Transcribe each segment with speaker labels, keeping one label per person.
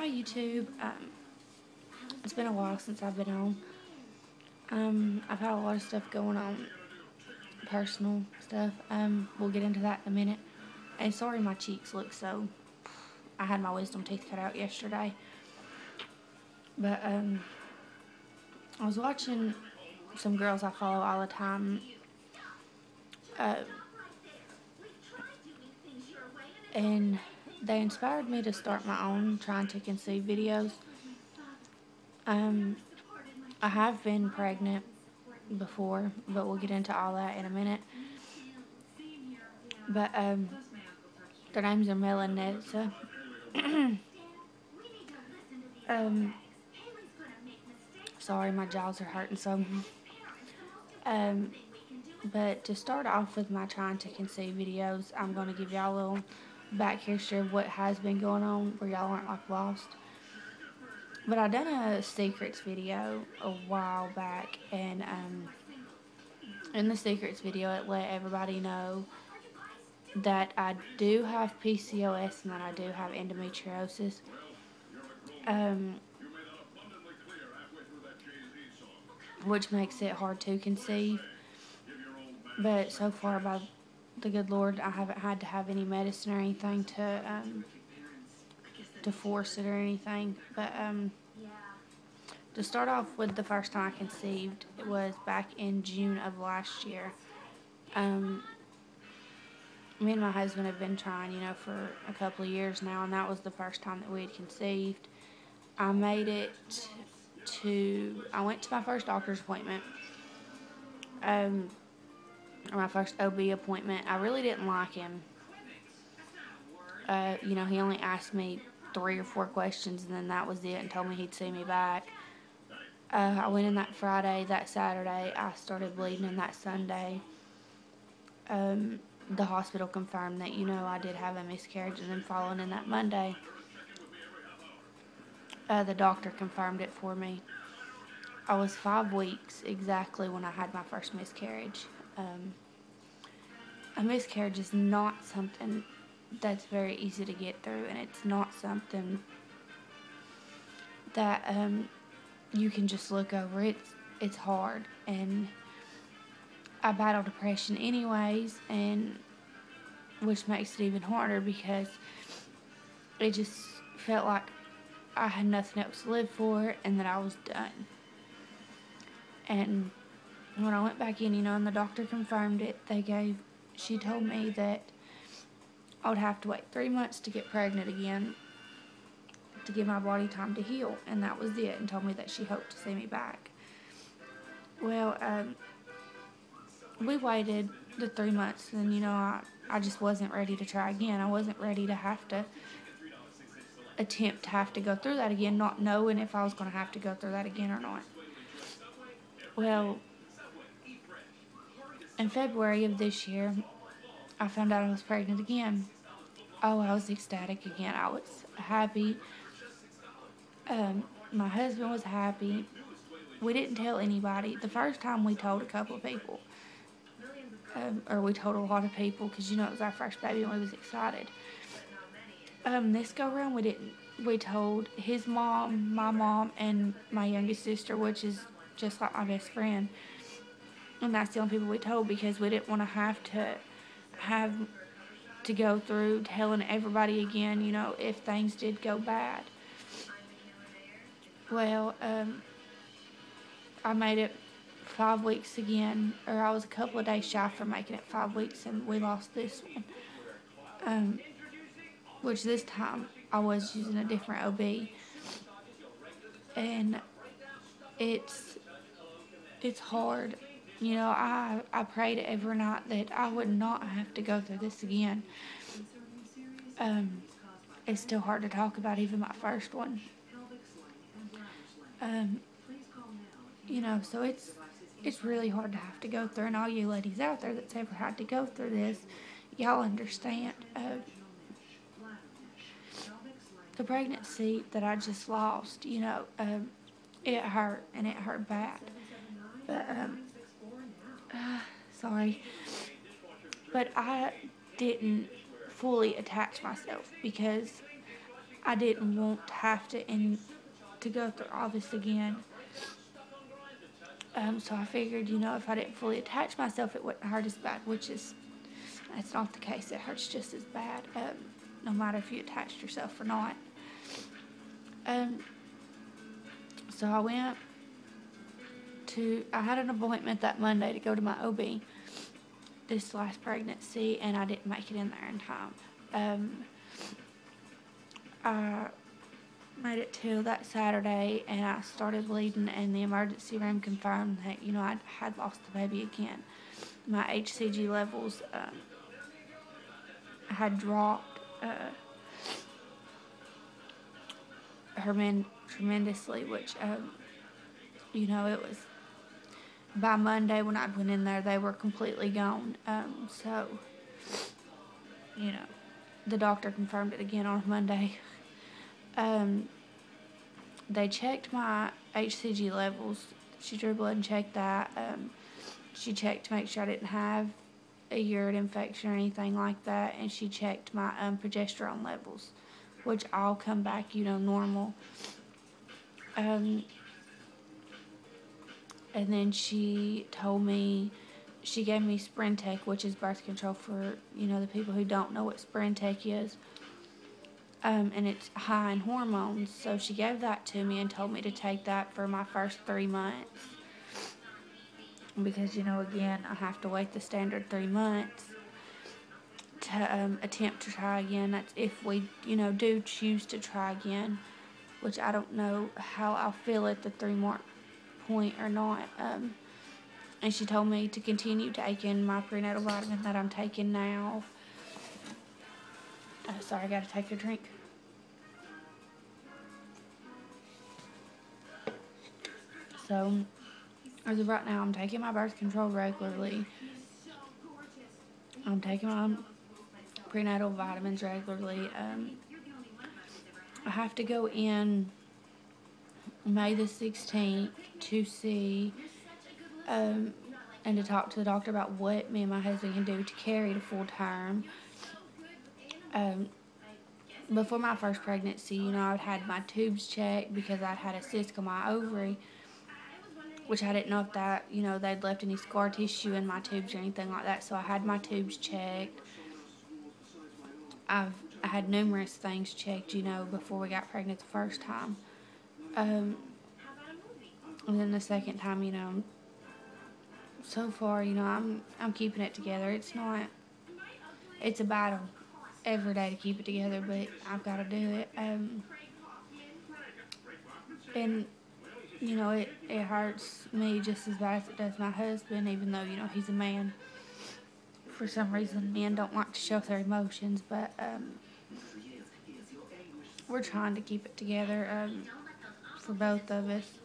Speaker 1: Hi YouTube. It's been a while since I've been on. I've had a lot of stuff going on, personal stuff. We'll get into that in a minute. And sorry my cheeks look so. I had my wisdom teeth cut out yesterday. But I was watching some girls I follow all the time. And they inspired me to start my own trying to conceive videos. I have been pregnant before, but we'll get into all that in a minute. But their names are Mel and Nedza. Sorry, my jaws are hurting some. But to start off with my trying to conceive videos, I'm going to give y'all a little back history of what has been going on where y'all aren't like lost. But I done a secrets video a while back, and in the secrets video it let everybody know that I do have PCOS and that I do have endometriosis. Which makes it hard to conceive. But so far, by the good Lord, I haven't had to have any medicine or anything to force it or anything. But to start off with, the first time I conceived, it was back in June of last year. Me and my husband have been trying, for a couple of years now, and that was the first time that we had conceived. I went to my first doctor's appointment, or my first OB appointment. I really didn't like him. He only asked me 3 or 4 questions, and then that was it, and told me he'd see me back. I went in that Friday. That Saturday, I started bleeding, and that Sunday, the hospital confirmed that, I did have a miscarriage, and then following in that Monday, the doctor confirmed it for me. I was 5 weeks exactly when I had my first miscarriage. A miscarriage is not something that's very easy to get through, and it's not something that you can just look over. It's hard, and I battle depression anyways, and which makes it even harder because it just felt like I had nothing else to live for and that I was done. And when I went back in, and the doctor confirmed it, she told me that I would have to wait 3 months to get pregnant again to give my body time to heal, and that was it, and told me that she hoped to see me back. Well, we waited the 3 months, and I just wasn't ready to try again. I wasn't ready to have to go through that again, not knowing if I was going to have to go through that again or not. Well, in February of this year, I found out I was pregnant again. Oh, I was ecstatic again. I was happy. My husband was happy. We didn't tell anybody. The first time we told a couple of people. Or we told a lot of people because, it was our first baby and we was excited. This go around we didn't. We told his mom, my mom, and my youngest sister, which is just like my best friend. And that's the only people we told because we didn't want to have to go through telling everybody again, if things did go bad. Well, I made it 5 weeks again, or I was a couple of days shy from making it 5 weeks, and we lost this one. Which this time I was using a different OB, and it's hard. I prayed every night that I would not have to go through this again. It's still hard to talk about, even my first one. So it's really hard to have to go through, and all you ladies out there that's ever had to go through this, y'all understand. The pregnancy that I just lost, it hurt, and it hurt bad. But, sorry. But I didn't fully attach myself because I didn't want to have to go through all this again. So I figured, if I didn't fully attach myself, it wouldn't hurt as bad, which is, that's not the case. It hurts just as bad, no matter if you attached yourself or not. So I had an appointment that Monday to go to my OB this last pregnancy, and I didn't make it in there in time. I made it till that Saturday, and I started bleeding, and the emergency room confirmed that, I had lost the baby again. My HCG levels had dropped tremendously, which, it was by Monday when I went in there, they were completely gone. So, the doctor confirmed it again on Monday. They checked my HCG levels. She drew blood and checked that. She checked to make sure I didn't have a urine infection or anything like that, and she checked my progesterone levels, which all come back, normal. And then she gave me Sprintec, which is birth control for, the people who don't know what Sprintec is. And it's high in hormones, so she gave that to me and told me to take that for my first 3 months. Because, again, I have to wait the standard 3 months to attempt to try again. That's if we, do choose to try again, which I don't know how I'll feel at the 3-month point or not. And she told me to continue taking my prenatal vitamin that I'm taking now. Sorry, I gotta take a drink. So, as of right now, I'm taking my birth control regularly. I'm taking my prenatal vitamins regularly. I have to go in May the 16th to see and to talk to the doctor about what me and my husband can do to carry to full term. Before my first pregnancy, I'd had my tubes checked because I'd had a cyst on my ovary, which I didn't know if that, they'd left any scar tissue in my tubes or anything like that. So I had my tubes checked. I had numerous things checked, before we got pregnant the first time. And then the second time, so far, I'm keeping it together. It's a battle every day to keep it together, but I've got to do it. And it hurts me just as bad as it does my husband, even though, he's a man. For some reason, men don't like to show their emotions, but we're trying to keep it together for both of us.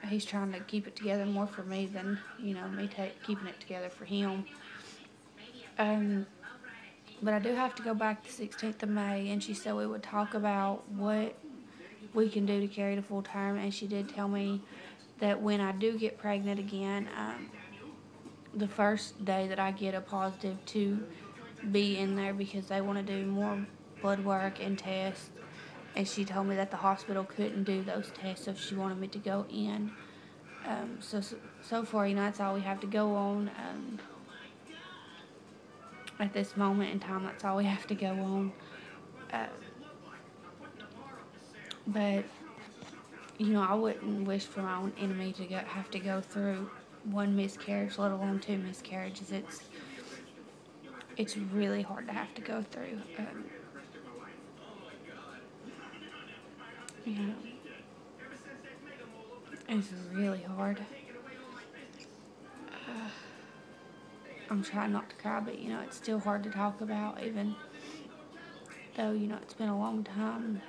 Speaker 1: He's trying to keep it together more for me than, me keeping it together for him. But I do have to go back the 16th of May, and she said we would talk about what we can do to carry to full term, and she did tell me that when I do get pregnant again, the first day that I get a positive to be in there because they want to do more blood work and tests, and she told me that the hospital couldn't do those tests, so she wanted me to go in. So far, that's all we have to go on. At this moment in time, that's all we have to go on. But, I wouldn't wish for my own enemy to have to go through one miscarriage, let alone 2 miscarriages. It's really hard to have to go through. It's really hard. I'm trying not to cry, but, it's still hard to talk about, even though, it's been a long time.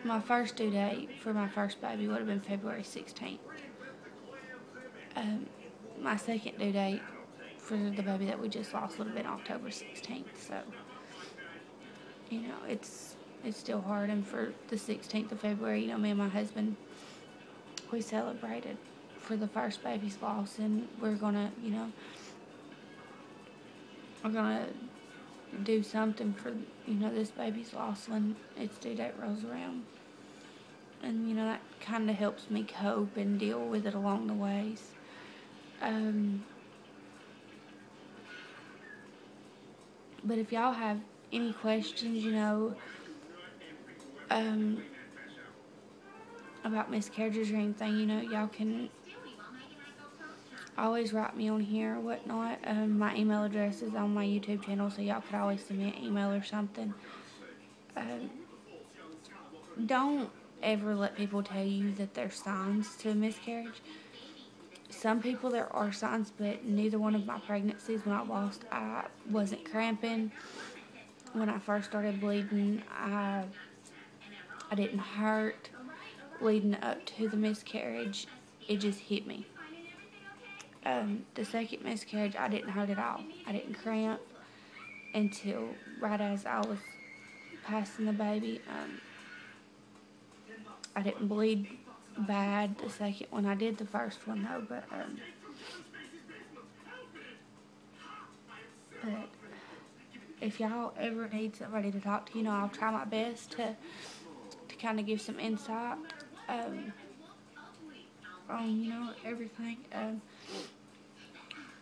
Speaker 1: My first due date for my first baby would have been February 16th. My second due date for the baby that we just lost would have been October 16th. So, it's still hard. And for the 16th of February, me and my husband, we celebrated for the first baby's loss, and we're gonna do something for, this baby's loss when its due date rolls around. And, that kind of helps me cope and deal with it along the ways. But if y'all have any questions, about miscarriages or anything, y'all can always write me on here or whatnot. My email address is on my YouTube channel, so y'all could always send me an email or something. Don't ever let people tell you that there's signs to a miscarriage. Some people, there are signs, but neither one of my pregnancies when I lost, I wasn't cramping. When I first started bleeding, I didn't hurt. Leading up to the miscarriage, it just hit me. The second miscarriage, I didn't hurt at all. I didn't cramp until right as I was passing the baby. I didn't bleed bad the second one. I did the first one though, but if y'all ever need somebody to talk to, I'll try my best to kind of give some insight on everything.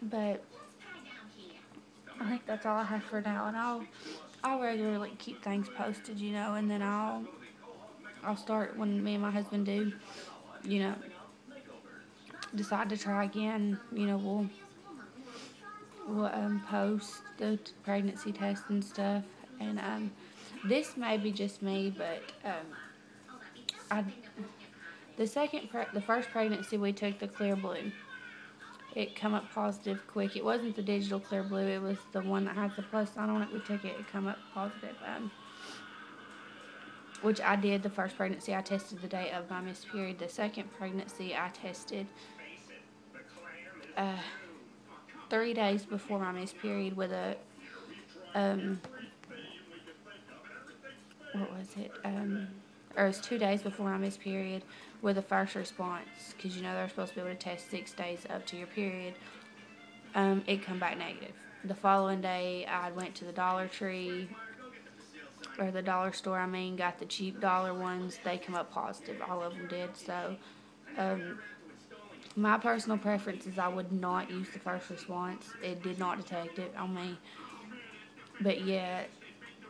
Speaker 1: But I think that's all I have for now, and I'll regularly keep things posted, and then I'll start when me and my husband do, decide to try again. We'll post the pregnancy test and stuff, and this may be just me, but the first pregnancy we took the clear blue. It come up positive quick. It wasn't the digital clear blue. It was the one that has the plus sign on it. We took it. It come up positive. Which I did the first pregnancy. I tested the day of my missed period. The second pregnancy I tested 3 days before my missed period with a what was it? Or it was 2 days before my missed period with a first response, because they're supposed to be able to test 6 days up to your period. It come back negative. The following day, I went to the Dollar Tree, or the dollar store, got the cheap dollar ones. They come up positive. All of them did. So, my personal preference is I would not use the first response. It did not detect it on me. But yeah,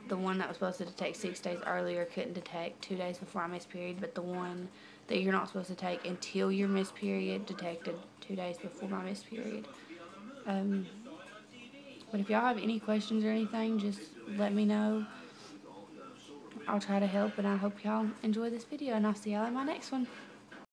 Speaker 1: the one that was supposed to detect 6 days earlier couldn't detect 2 days before I missed period, but the one that you're not supposed to take until your missed period detected 2 days before my missed period. But if y'all have any questions or anything, just let me know. I'll try to help, and I hope y'all enjoy this video, and I'll see y'all in my next one.